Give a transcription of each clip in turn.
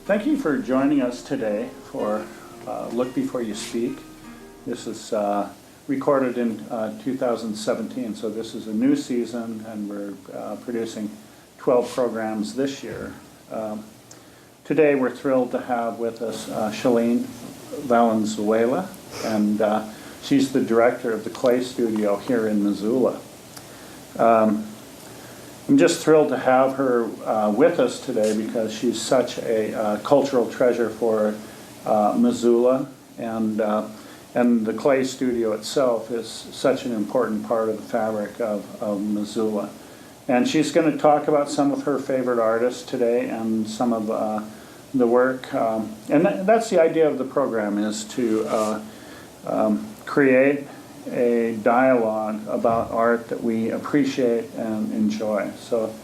Thank you for joining us today for Look Before You Speak. This is recorded in 2017, so this is a new season, and we're producing 12 programs this year. Today we're thrilled to have with us Shalene Valenzuela, and she's the director of the Clay Studio here in Missoula. I'm just thrilled to have her with us today because she's such a cultural treasure for Missoula, and the Clay Studio itself is such an important part of the fabric of Missoula. And she's going to talk about some of her favorite artists today and some of the work. And that's the idea of the program, is to create a dialogue about art that we appreciate and enjoy. So,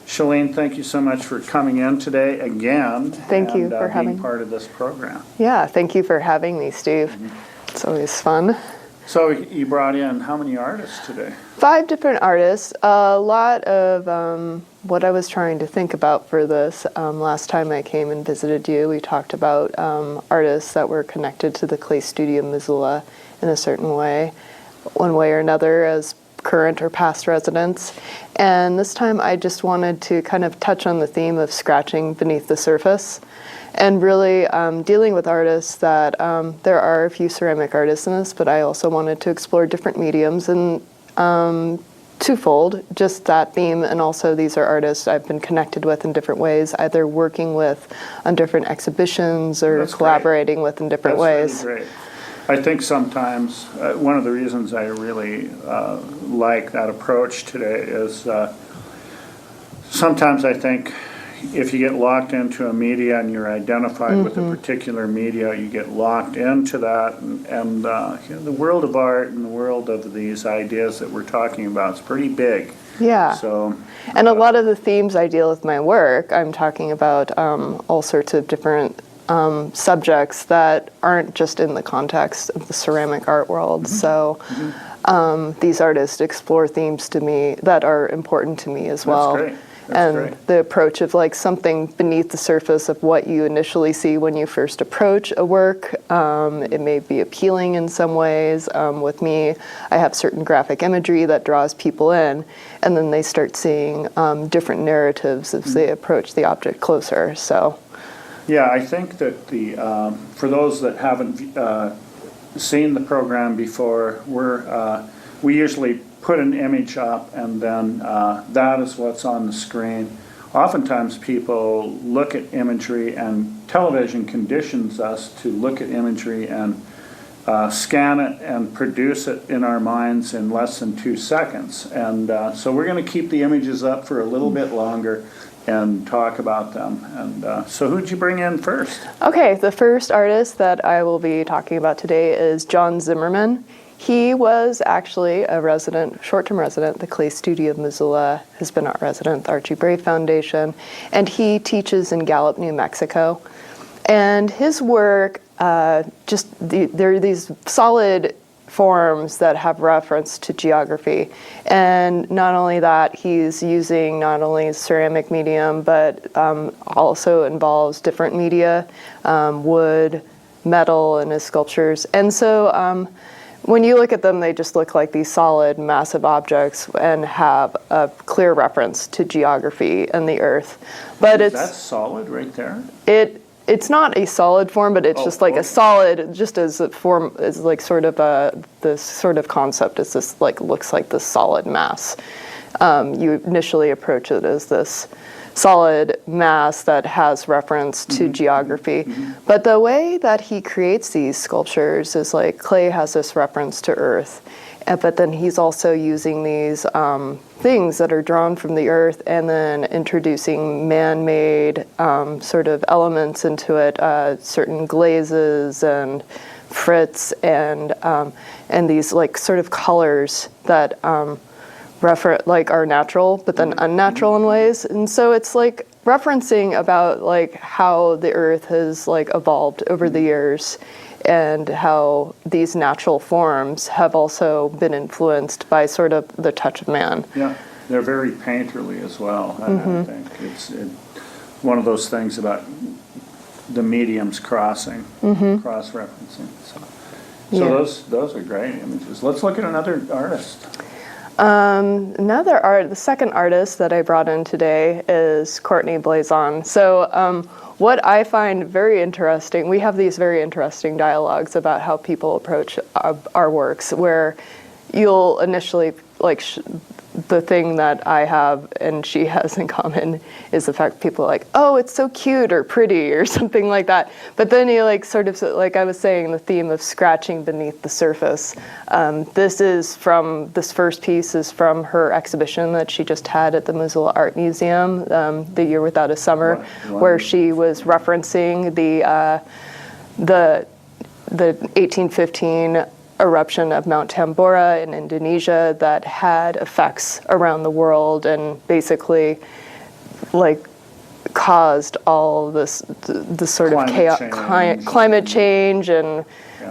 Shalene, thank you so much for coming in today again. Thank you for being part of this program. Yeah, thank you for having me, Steve. Mm-hmm. It's always fun. So you brought in how many artists today? 5 different artists. A lot of what I was trying to think about for this. Last time I came and visited you, we talked about artists that were connected to the Clay Studio Missoula in a certain way, one way or another, as current or past residents. And this time I just wanted to kind of touch on the theme of scratching beneath the surface, and really dealing with artists that there are a few ceramic artists in this, but I also wanted to explore different mediums, and twofold, just that theme, and also these are artists I've been connected with in different ways, either working with on different exhibitions or collaborating with in different ways. Really great. I think sometimes one of the reasons I really like that approach today is sometimes I think if you get locked into a media and you're identified with a particular media, you get locked into that, and the world of art and the world of these ideas that we're talking about is pretty big. Yeah. So, and a lot of the themes I deal with my work, I'm talking about all sorts of different subjects that aren't just in the context of the ceramic art world. So these artists explore themes to me that are important to me as well. That's great. That's great. The approach of like something beneath the surface of what you initially see when you first approach a work. It may be appealing in some ways. With me, I have certain graphic imagery that draws people in, and then they start seeing different narratives as they approach the object closer. So. Yeah, I think that for those that haven't seen the program before, we usually put an image up, and then that is what's on the screen. Oftentimes people look at imagery, and television conditions us to look at imagery and scan it and produce it in our minds in less than 2 seconds. And so we're going to keep the images up for a little bit longer and talk about them. And so who'd you bring in first? Okay, the first artist that I will be talking about today is John Zimmerman. He was actually a resident, short-term resident at the Clay Studio of Missoula, has been our resident at the Archie Bray Foundation, and he teaches in Gallup, New Mexico. And his work, there are these solid forms that have reference to geography. And not only that, he's using not only ceramic medium, but also involves different media, wood, metal in his sculptures. And so when you look at them, they just look like these solid, massive objects and have a clear reference to geography and the earth. But that's solid right there? It's not a solid form, but it's just like a solid, just as a form, is like sort of this sort of concept is this like looks like this solid mass. You initially approach it as this solid mass that has reference to geography. But the way that he creates these sculptures is like clay has this reference to earth. But then he's also using these things that are drawn from the earth and then introducing man-made sort of elements into it, certain glazes and frits and these like sort of colors that are natural, but then unnatural in ways. And so it's like referencing about like how the earth has like evolved over the years, and how these natural forms have also been influenced by sort of the touch of man. Yeah, they're very painterly as well. I think it's one of those things about the mediums cross-referencing. So Yeah. those are great images. Let's look at another artist. The second artist that I brought in today is Courtney Blazon. So what I find very interesting, we have these very interesting dialogues about how people approach our works, where you'll initially, the thing that I have and she has in common is the fact people are like, oh, it's so cute or pretty or something like that. But then you sort of, like I was saying, the theme of scratching beneath the surface. This first piece is from her exhibition that she just had at the Missoula Art Museum, The Year Without a Summer, where she was referencing the 1815 eruption of Mount Tambora in Indonesia that had effects around the world and basically caused all this sort of chaos, climate change and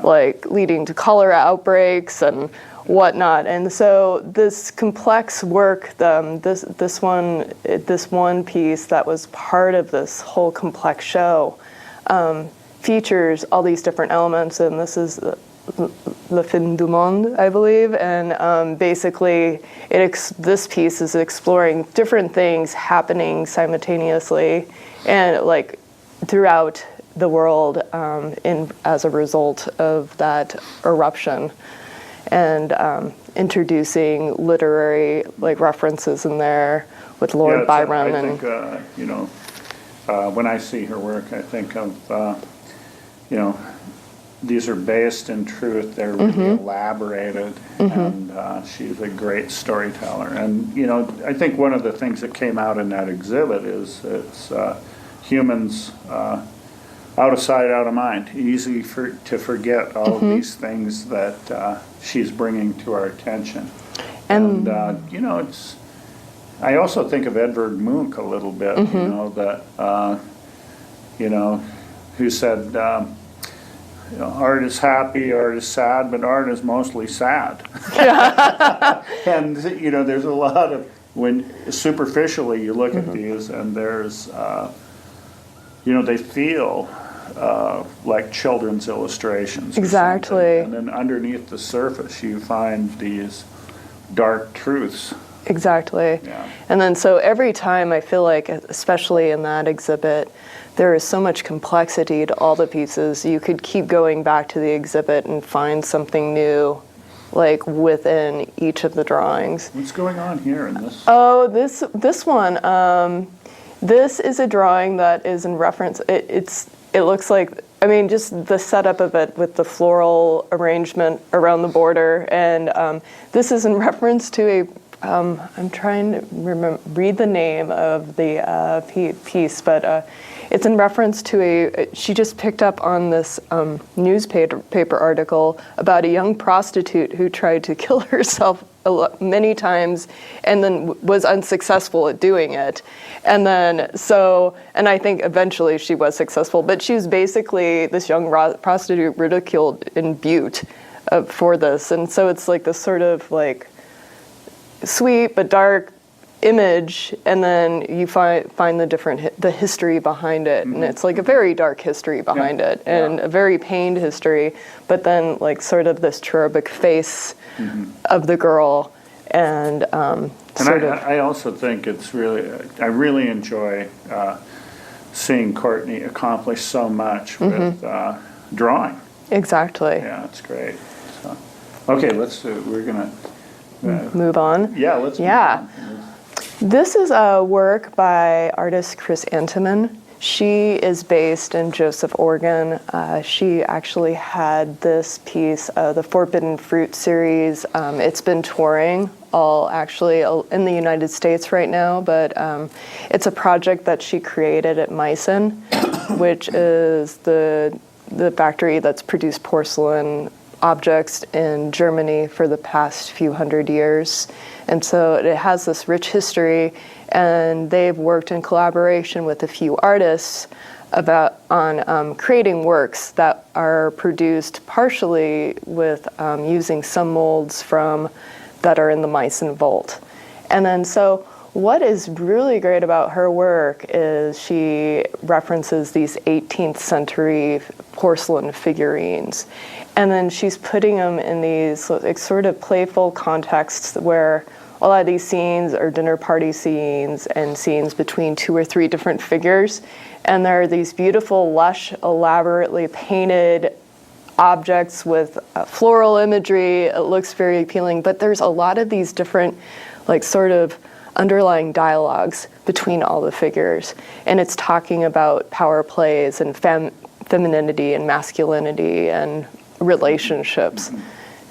leading to cholera outbreaks and whatnot. And so this complex work, this one piece that was part of this whole complex show features all these different elements, and this is Le Fin du Monde, I believe, and basically this piece is exploring different things happening simultaneously and throughout the world as a result of that eruption, and introducing literary references in there with Lord Byron. I think, when I see her work, I think of these are based in truth. They're really elaborated, and she's a great storyteller. And I think one of the things that came out in that exhibit is it's humans out of sight, out of mind. Easy to forget all of these things that she's bringing to our attention. And it's. I also think of Edvard Munch a little bit. Who said. Art is happy, art is sad, but art is mostly sad. And there's a lot of when superficially you look at these, and there's they feel like children's illustrations. Exactly. And then underneath the surface, you find these dark truths. Exactly. Yeah. And then so every time I feel like, especially in that exhibit, there is so much complexity to all the pieces. You could keep going back to the exhibit and find something new, within each of the drawings. What's going on here in this? Oh, this one. This is a drawing that is in reference. It looks like, just the setup of it with the floral arrangement around the border, and this is in reference to a. I'm trying to read the name of the piece, but it's in reference to she just picked up on this newspaper article about a young prostitute who tried to kill herself many times and then was unsuccessful at doing it. And then, and I think eventually she was successful, but she was basically this young prostitute ridiculed in Butte for this. And so it's this sort of sweet but dark image, and then you find the history behind it, and it's a very dark history behind it, and a very pained history, but then sort of this cherubic face of the girl, and I also think it's I really enjoy seeing Courtney accomplish so much with drawing. Exactly. Yeah, it's great. So, okay, we're gonna move on. Yeah, let's move on. This is a work by artist Chris Antiman. She is based in Joseph, Oregon. She actually had this piece, the Forbidden Fruit series. It's been touring in the United States right now, but it's a project that she created at Meissen, which is the factory that's produced porcelain objects in Germany for the past few hundred years. And so it has this rich history, and they've worked in collaboration with a few artists on creating works that are produced partially with using some molds that are in the Meissen vault. And then so what is really great about her work is she references these 18th century porcelain figurines. And then she's putting them in these like, sort of playful contexts where a lot of these scenes are dinner party scenes and scenes between 2 or 3 different figures. And there are these beautiful, lush, elaborately painted objects with floral imagery. It looks very appealing, but there's a lot of these different, like, sort of underlying dialogues between all the figures. And it's talking about power plays and femininity and masculinity and relationships.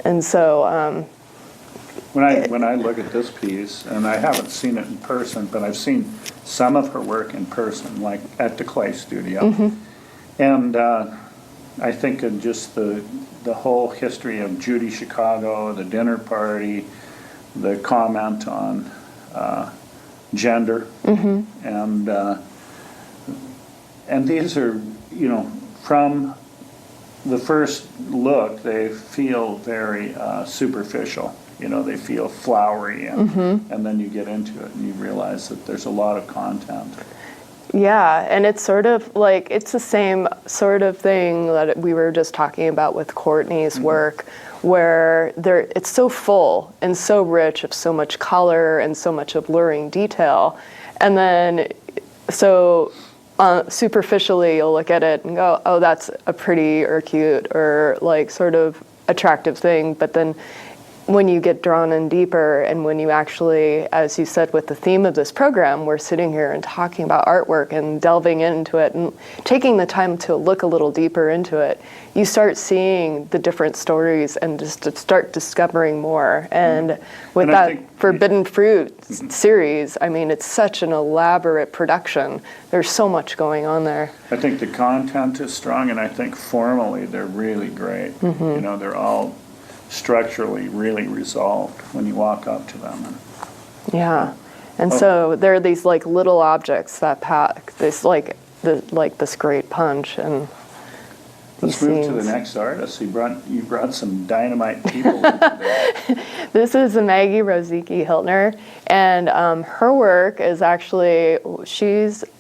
And so when I look at this piece, and I haven't seen it in person, but I've seen some of her work in person, like at the clay studio. And I think of just the whole history of Judy Chicago, the dinner party, the comment on gender, and these are, you know, from the first look, they feel very superficial. You know, they feel flowery, and then you get into it and you realize that there's a lot of content. Yeah, and it's sort of like, it's the same sort of thing that we were just talking about with Courtney's work, where it's so full and so rich of so much color and so much alluring detail. And then, so superficially, you'll look at it and go, oh, that's a pretty or cute or like sort of attractive thing. But then when you get drawn in deeper, and when you actually, as you said with the theme of this program, we're sitting here and talking about artwork and delving into it and taking the time to look a little deeper into it, you start seeing the different stories and just start discovering more. And with that Forbidden Fruit series, I mean, it's such an elaborate production. There's so much going on there. I think the content is strong, and I think formally they're really great. You know, they're all structurally really resolved when you walk up to them. Yeah, and so there are these like little objects that pack this like this great punch. And let's move to the next artist. You brought some dynamite people today. This is Maggie Rosiecki Hiltner, and her work is actually,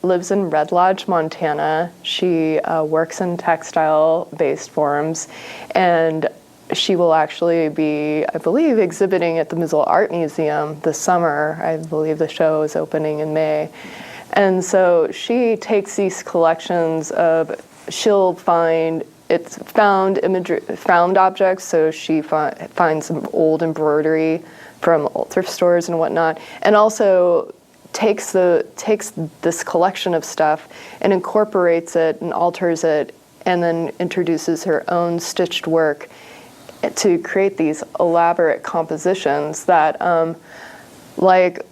lives in Red Lodge, Montana. She works in textile-based forms, and she will actually be, I believe, exhibiting at the Missoula Art Museum this summer. I believe the show is opening in May. And so she takes these collections of, she'll find, it's found objects, so she finds some old embroidery from old thrift stores and whatnot, and also takes this collection of stuff and incorporates it and alters it, and then introduces her own stitched work to create these elaborate compositions that, like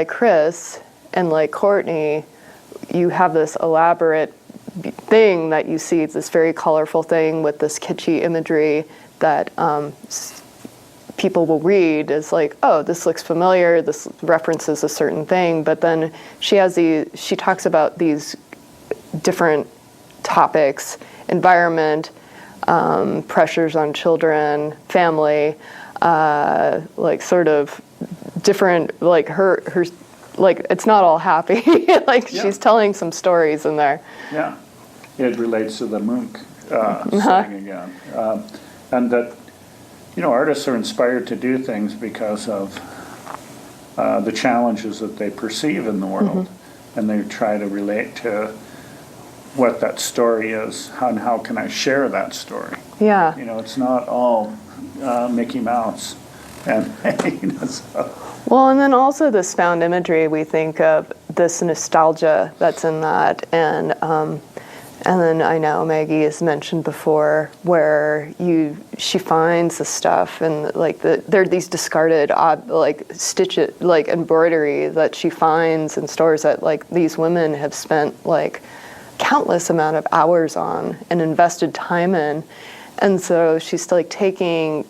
Chris and like Courtney, you have this elaborate thing that you see. It's this very colorful thing with this kitschy imagery that people will read as like, oh, this looks familiar, this references a certain thing. But then she talks about these different topics: environment, pressures on children, family, like sort of different, like her like it's not all happy. Like she's telling some stories in there. Yeah, it relates to the Munch saying again, and that, you know, artists are inspired to do things because of the challenges that they perceive in the world, and they try to relate to what that story is, and how can I share that story. Yeah. You know, it's not all Mickey Mouse. And, you know, so. Well, and then also this found imagery, we think of this nostalgia that's in that. And then I know Maggie has mentioned before where she finds the stuff and like there are these discarded like embroidery that she finds in stores that like these women have spent like countless amount of hours on and invested time in. And so she's like taking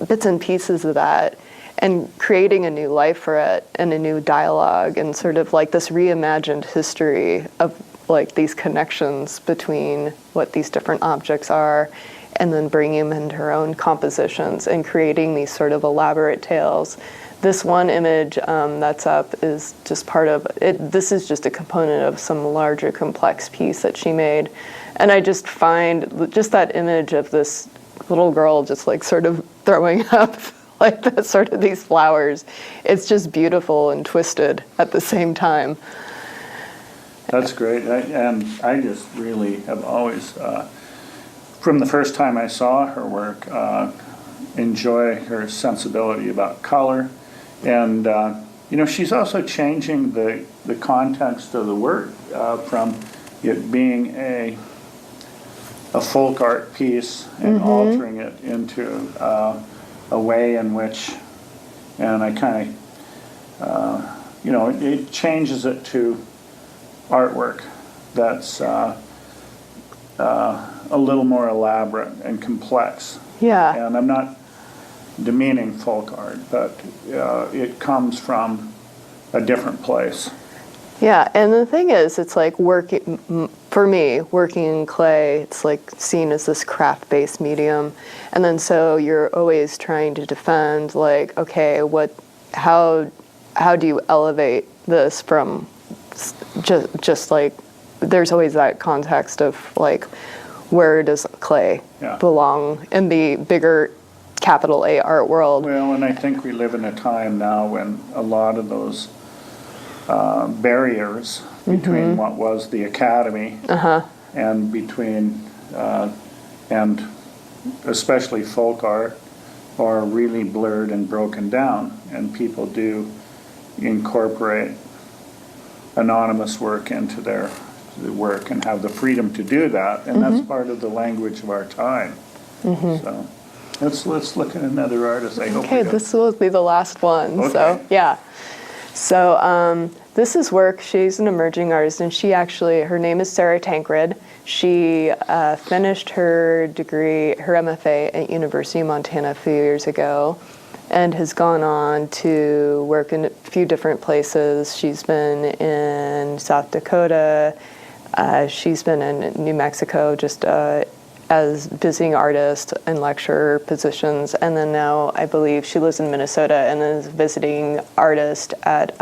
bits and pieces of that and creating a new life for it and a new dialogue and sort of like this reimagined history of like these connections between what these different objects are, and then bringing them into her own compositions and creating these sort of elaborate tales this one image that's up is just part of it. This is just a component of some larger complex piece that she made. And I just find just that image of this little girl just like sort of throwing up like the, sort of these flowers. It's just beautiful and twisted at the same time. That's great. And I just really have always, from the first time I saw her work, enjoy her sensibility about color. And, you know, she's also changing the context of the work from it being a folk art piece and altering it into a way in which, and I kind of, you know, it changes it to artwork that's a little more elaborate and complex. Yeah. And I'm not demeaning folk art, but it comes from a different place. Yeah, and the thing is, it's like working, for me, working in clay, it's like seen as this craft-based medium. And then so you're always trying to defend, like, okay, how do you elevate this from just like, there's always that context of like, where does clay belong in the bigger capital A art world? Well, and I think we live in a time now when a lot of those barriers between what was the academy and between and especially folk art are really blurred and broken down, and people do incorporate anonymous work into their work and have the freedom to do that, and that's part of the language of our time. So let's look at another artist. I hope. Okay, this will be the last one. Okay. So yeah. So this is work. She's an emerging artist, and she actually, her name is Sarah Tancred. She finished her degree, her MFA at University of Montana a few years ago, and has gone on to work in a few different places. She's been in South Dakota. She's been in New Mexico, just as visiting artist and lecturer positions, and then now I believe she lives in Minnesota and is visiting artist at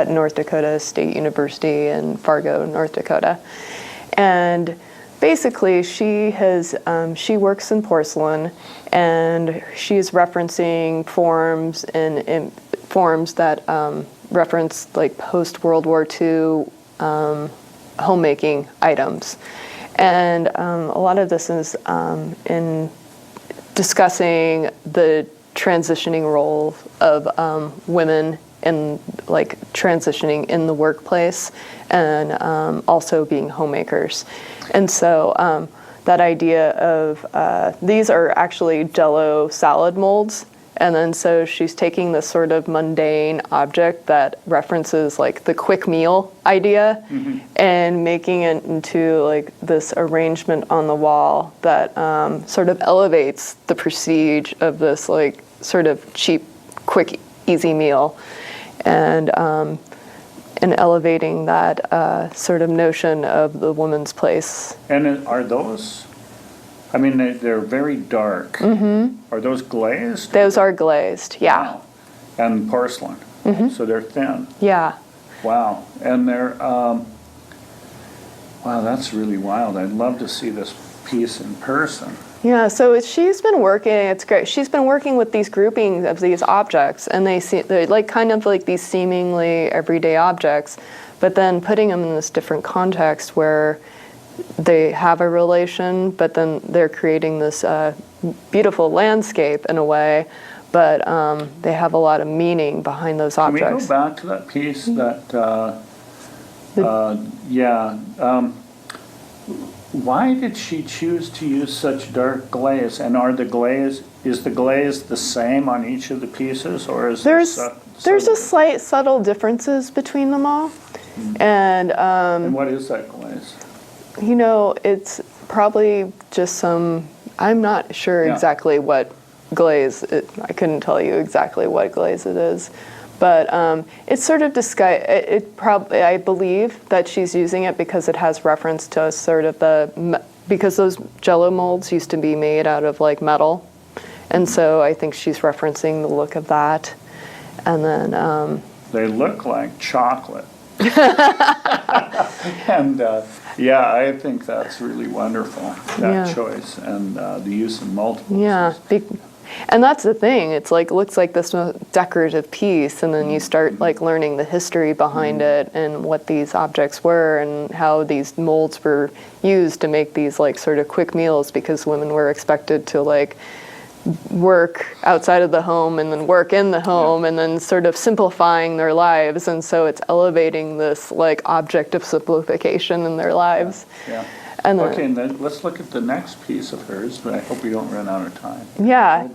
North Dakota State University in Fargo, North Dakota. And basically she works in porcelain, and she's referencing forms and forms that reference like post-World War II homemaking items. And a lot of this is in discussing the transitioning role of women in like transitioning in the workplace, and also being homemakers. And so that idea of these are actually Jell-O salad molds. And then so she's taking this sort of mundane object that references like the quick meal idea and making it into like this arrangement on the wall that sort of elevates the prestige of this like sort of cheap, quick, easy meal, and elevating that sort of notion of the woman's place. And are those, I mean, they're very dark. Are those glazed? Those are glazed, yeah. Wow. And porcelain, so they're thin. Yeah. Wow, and they're, wow, that's really wild. I'd love to see this piece in person. Yeah, so she's been working, it's great. She's been working with these groupings of these objects, and they're like kind of like these seemingly everyday objects, but then putting them in this different context where they have a relation, but then they're creating this beautiful landscape in a way, but they have a lot of meaning behind those objects. Can we go back to that piece that, why did she choose to use such dark glaze? And is the glaze the same on each of the pieces, or is there's just slight subtle differences between them all? And what is that glaze? You know, it's probably just some, I'm not sure exactly what glaze, I couldn't tell you exactly what glaze it is, but it's sort of I believe that she's using it because it has reference to sort of because those Jell-O molds used to be made out of like metal, And so I think she's referencing the look of that. And then they look like chocolate. And yeah, I think that's really wonderful, that choice, and the use of multiples. Yeah, and that's the thing. It's like, looks like this decorative piece, and then you start like learning the history behind it and what these objects were and how these molds were used to make these like sort of quick meals, because women were expected to like work outside of the home and then work in the home, and then sort of simplifying their lives. And so it's elevating this like object of simplification in their lives. Yeah. And okay, and then let's look at the next piece of hers, but I hope we don't run out of time. Yeah,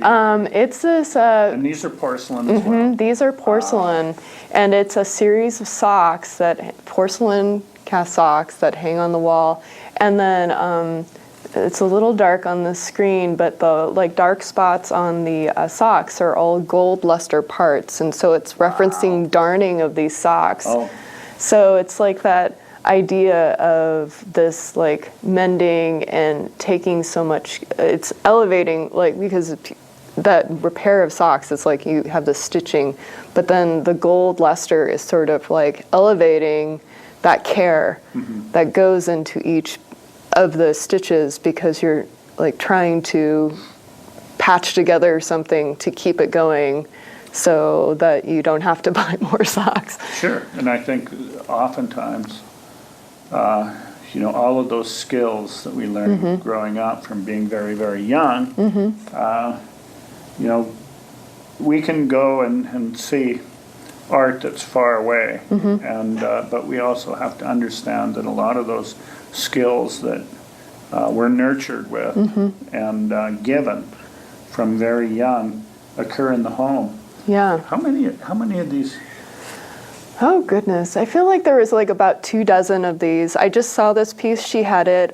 it's this... and these are porcelain as well. These are porcelain, and it's a series of socks, porcelain cast socks that hang on the wall. And then it's a little dark on the screen, but the like dark spots on the socks are all gold luster parts, and so it's referencing darning of these socks. Oh. So it's like that idea of this like mending and taking so much, it's elevating, like, because that repair of socks, it's like you have the stitching, but then the gold luster is sort of like elevating that care that goes into each of the stitches, because you're like trying to patch together something to keep it going so that you don't have to buy more socks. Sure, and I think oftentimes you know, all of those skills that we learn growing up from being very, very young, you know, we can go and see art that's far away, and but we also have to understand that a lot of those skills that we're nurtured with and given from very young occur in the home. Yeah. How many of these? Oh goodness, I feel like there was like about 24 of these. I just saw this piece, she had it.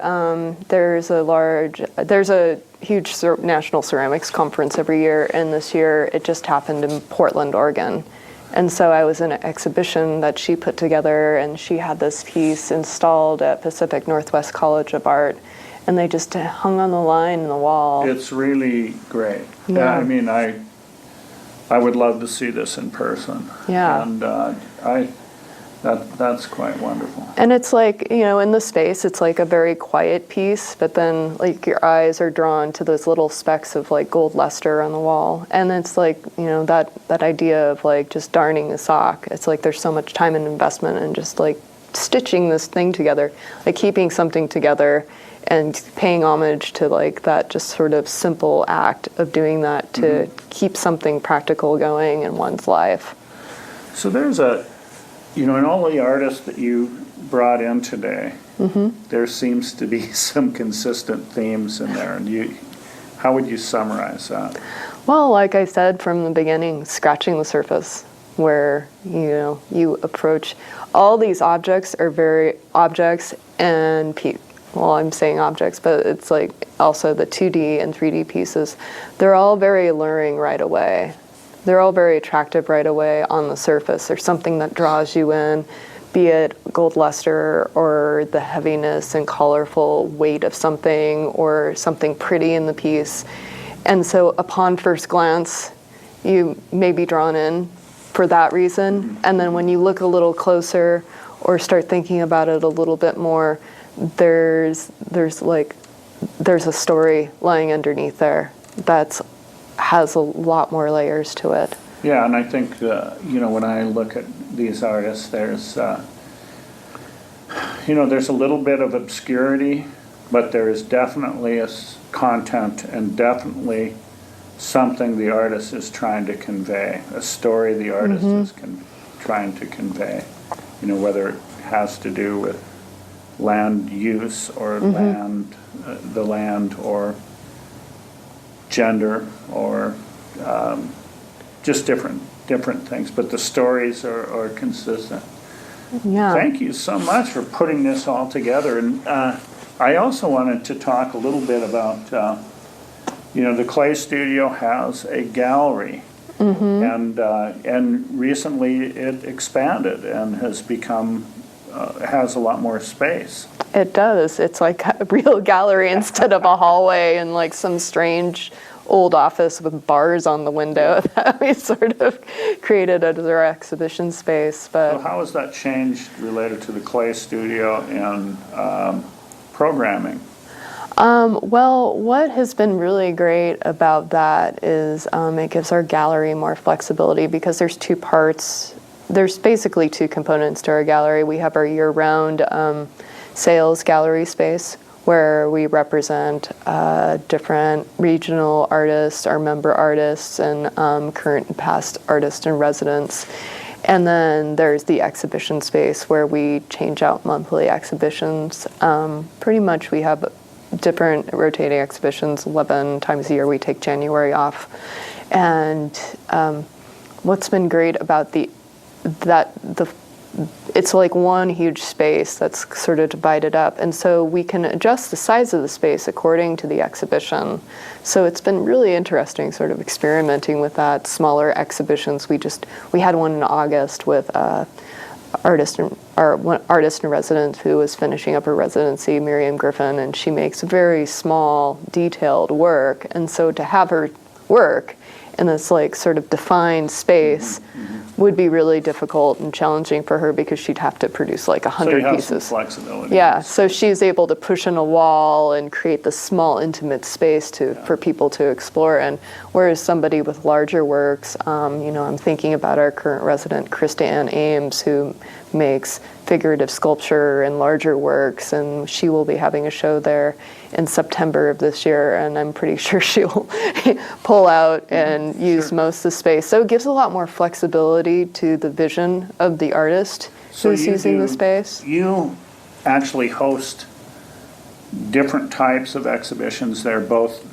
There's a huge National Ceramics Conference every year, and this year it just happened in Portland, Oregon. And so I was in an exhibition that she put together, and she had this piece installed at Pacific Northwest College of Art, and they just hung on the line in the wall. It's really great. Yeah. I mean, I would love to see this in person. Yeah. And that's quite wonderful. And it's like, you know, in the space, it's like a very quiet piece, but then like your eyes are drawn to those little specks of like gold luster on the wall. And it's like, you know, that idea of like just darning a sock. It's like there's so much time and investment in just like stitching this thing together, like keeping something together and paying homage to like that just sort of simple act of doing that to keep something practical going in one's life. So there's you know, in all the artists that you brought in today, there seems to be some consistent themes in there. And how would you summarize that? Well, like I said from the beginning, scratching the surface, where, you know, you approach all these objects are very objects and well, I'm saying objects, but it's like also the 2D and 3D pieces. They're all very alluring right away. They're all very attractive right away on the surface. There's something that draws you in, be it gold luster or the heaviness and colorful weight of something or something pretty in the piece. And so upon first glance, you may be drawn in for that reason. And then when you look a little closer or start thinking about it a little bit more, there's a story lying underneath there that has a lot more layers to it. Yeah, and I think you know, when I look at these artists, there's you know, there's a little bit of obscurity, but there is definitely a content and definitely something the artist is trying to convey, a story the artist is trying to convey. You know, whether it has to do with land use or the land or gender or just different things, but the stories are consistent. Yeah. Thank you so much for putting this all together. And I also wanted to talk a little bit about you know, the Clay Studio has a gallery, and recently it expanded and has become has a lot more space. It does. It's like a real gallery instead of a hallway and like some strange old office with bars on the window that we sort of created as our exhibition space. But So how has that changed related to the clay studio and programming? Well, what has been really great about that is it gives our gallery more flexibility because there's two parts. There's basically two components to our gallery. We have our year-round sales gallery space where we represent different regional artists, our member artists, and current and past artists and residents. And then there's the exhibition space where we change out monthly exhibitions. Pretty much we have different rotating exhibitions 11 times a year. We take January off. And what's been great about it's like one huge space that's sort of divided up, and so we can adjust the size of the space according to the exhibition. So it's been really interesting sort of experimenting with that, smaller exhibitions. We had one in August with artist in residence who was finishing up her residency, Miriam Griffin, and she makes very small, detailed work, and so to have her work in this like sort of defined space would be really difficult and challenging for her because she'd have to produce like 100 pieces. Some flexibility. Yeah, so she's able to push in a wall and create this small, intimate space for people to explore in. Whereas somebody with larger works, I'm thinking about our current resident, Krista Ann Ames, who makes figurative sculpture and larger works, and she will be having a show there in September of this year, and I'm pretty sure she'll pull out and use most of the space. So it gives a lot more flexibility to the vision of the artist who's using the space. You actually host different types of exhibitions. They're both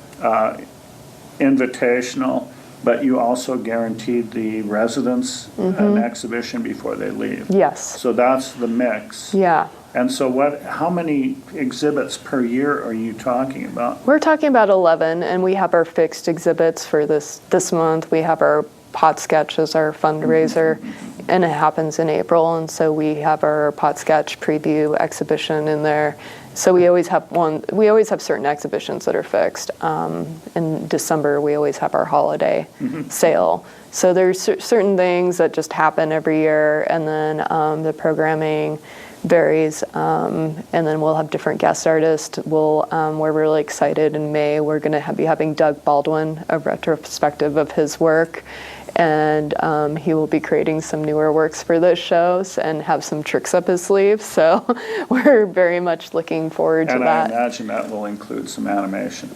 invitational, but you also guaranteed the residents an exhibition before they leave. Yes. So that's the mix. Yeah. And so how many exhibits per year are you talking about? We're talking about 11, and we have our fixed exhibits for this month. We have our Pot Sketch as our fundraiser, and it happens in April, and so we have our Pot Sketch preview exhibition in there. So we always have certain exhibitions that are fixed. In December, we always have our holiday sale. So there's certain things that just happen every year, and then the programming varies, and then we'll have different guest artists. We're really excited in May. We're going to be having Doug Baldwin, a retrospective of his work, and he will be creating some newer works for those shows and have some tricks up his sleeve. So we're very much looking forward to that. And I imagine that will include some animation.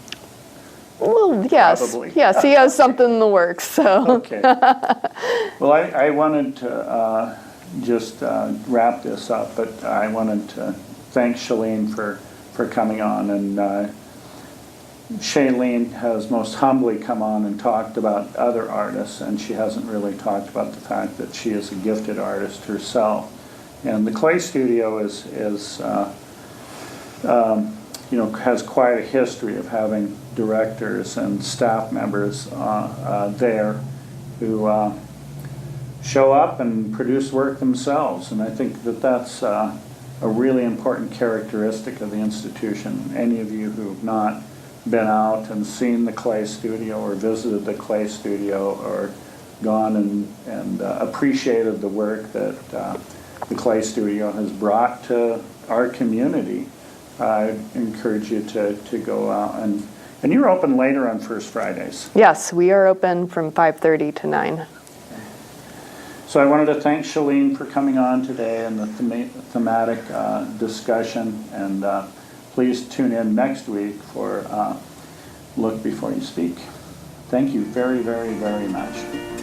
Well, yes. Probably. Yes, he has something in the works. So. Okay. Well, I wanted to just wrap this up, but I wanted to thank Shalene for coming on, and Shalene has most humbly come on and talked about other artists, and she hasn't really talked about the fact that she is a gifted artist herself. And the Clay Studio has quite a history of having directors and staff members there who show up and produce work themselves, and I think that that's a really important characteristic of the institution. Any of you who've not been out and seen the Clay Studio or visited the Clay Studio or gone and appreciated the work that the Clay Studio has brought to our community, I encourage you to go out. And you're open later on First Fridays. Yes, we are open from 5:30 to 9. So I wanted to thank Shalene for coming on today and the thematic discussion, and please tune in next week for Look Before You Speak. Thank you very, very, very much.